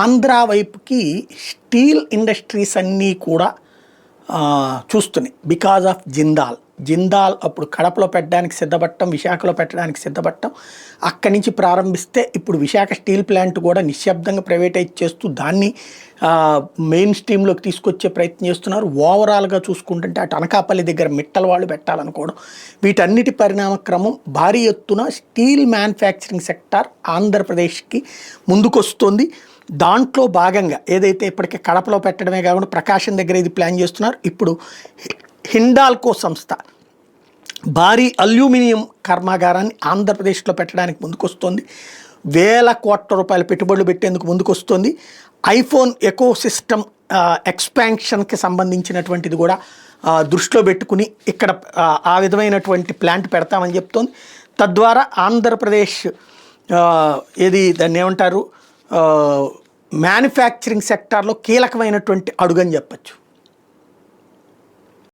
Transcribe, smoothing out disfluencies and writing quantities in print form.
ఆంధ్ర వైపుకి steel industries అన్నీ కూడా చూస్తున్నాయి బికాజ్ ఆఫ్ జిందాల్ అప్పుడు కడపలో పెట్టడానికి సిద్ధపడటం, విశాఖలో పెట్టడానికి సిద్ధపడటం. అక్కడి నుంచి ప్రారంభిస్తే ఇప్పుడు విశాఖ స్టీల్ ప్లాంట్ కూడా నిశ్శబ్దంగా ప్రైవేటైజ్ చేస్తూ దాన్ని మెయిన్ స్ట్రీమ్లోకి తీసుకొచ్చే ప్రయత్నం చేస్తున్నారు. ఓవరాల్గా చూసుకుంటుంటే అటు అనకాపల్లి దగ్గర మిట్టల వాళ్ళు పెట్టాలనుకోవడం, వీటన్నిటి పరిణామక్రమం భారీ ఎత్తున స్టీల్ మ్యానుఫ్యాక్చరింగ్ సెక్టార్ ఆంధ్రప్రదేశ్కి ముందుకొస్తుంది. దాంట్లో భాగంగా ఏదైతే ఇప్పటికే కడపలో పెట్టడమే కాకుండా ప్రకాశం దగ్గర ఇది ప్లాన్ చేస్తున్నారు. ఇప్పుడు హిండాల్కో సంస్థ భారీ అల్యూమినియం కర్మాగారాన్ని ఆంధ్రప్రదేశ్లో పెట్టడానికి ముందుకొస్తుంది. వేల కోట్ల రూపాయల పెట్టుబడులు పెట్టేందుకు ముందుకొస్తుంది. ఐఫోన్ ఎకో సిస్టమ్ ఎక్స్పాన్షన్కి సంబంధించినటువంటిది కూడా దృష్టిలో పెట్టుకుని ఇక్కడ ఆ విధమైనటువంటి ప్లాంట్ పెడతామని చెప్తోంది. తద్వారా ఆంధ్రప్రదేశ్ దాన్ని ఏమంటారు మ్యానుఫ్యాక్చరింగ్ సెక్టార్లో కీలకమైనటువంటి అడుగని చెప్పచ్చు.